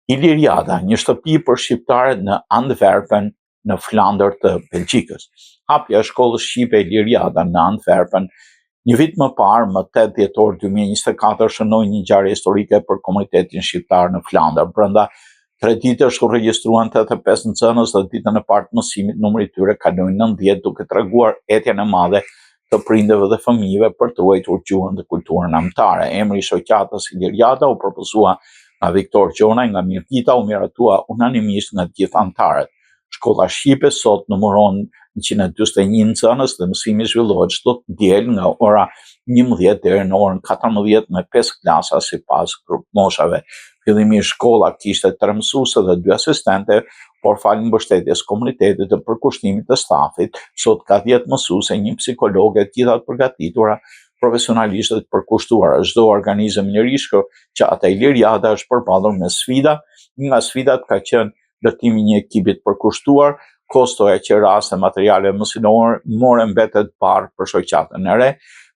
Iliriada, një shtëpi për shqiptarët në Antwerpen, në Flandër të Belgjikës. Hapja e shkollës shqipe Iliriada në Antwerpen, një vit më parë, më 8 dhjetor 2024, shënoi një ngjarje historike për komunitetin shqiptar në Flandër. Brenda 3 ditësh u regjistruan 85 nxënës dhe ditën e parë të mësimit numri i tyre kaloi 90, duke treguar etjen e madhe të prindërve dhe fëmijëve për të ruajtur gjuhën dhe kulturën anëtare. Emri i shoqatës Iliriada u propozua nga Viktor Gjonaj, nga Mirgita, u miratua unanimisht nga të gjithë anëtarët. Shkolla shqipe sot numëron 141 nxënës dhe mësimi zhvillohet çdo diel nga ora 11 deri në orën 14 me 5 klasa sipas grup moshave. Fillimisht shkolla kishte 3 mësuese dhe 2 asistente, por falë mbështetjes komunitetit të përkushtimit të stafit, sot ka 10 mësuese, 1 psikologe, të gjitha të përgatitura profesionalistët përkushtuara. Çdo organizëm njërish që ata Iliriada është përballur me sfida. Një nga sfidat ka qenë ndërtimi një ekipi të përkushtuar, kostoja që raste materiale mësimore mbetet parë për shoqatën e re.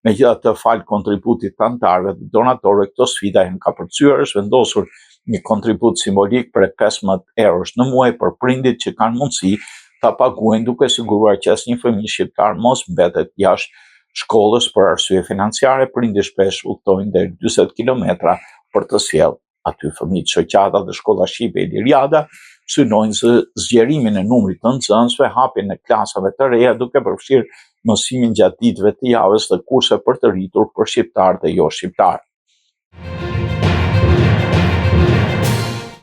Megjithatë, falë kontributit të anëtarëve dhe donatorëve, këto sfida janë kapërcyer. Është vendosur një kontribut simbolik për 15 eurosh në muaj për prindit që kanë mundësi ta paguajnë, duke siguruar që asnjë fëmijë shqiptar mos mbetet jashtë shkollës për arsye financiare. Prindit shpesh udhtojnë deri 40 kilometra për të sjellë aty fëmijët. Shoqata dhe shkolla shqipe Iliriada synojnë zgjerimin e numrit të nxënësve, hapjen e klasave të reja, duke përfshirë mësimin gjatë ditëve të javës dhe kurse për të rritur për shqiptar dhe jo shqiptar.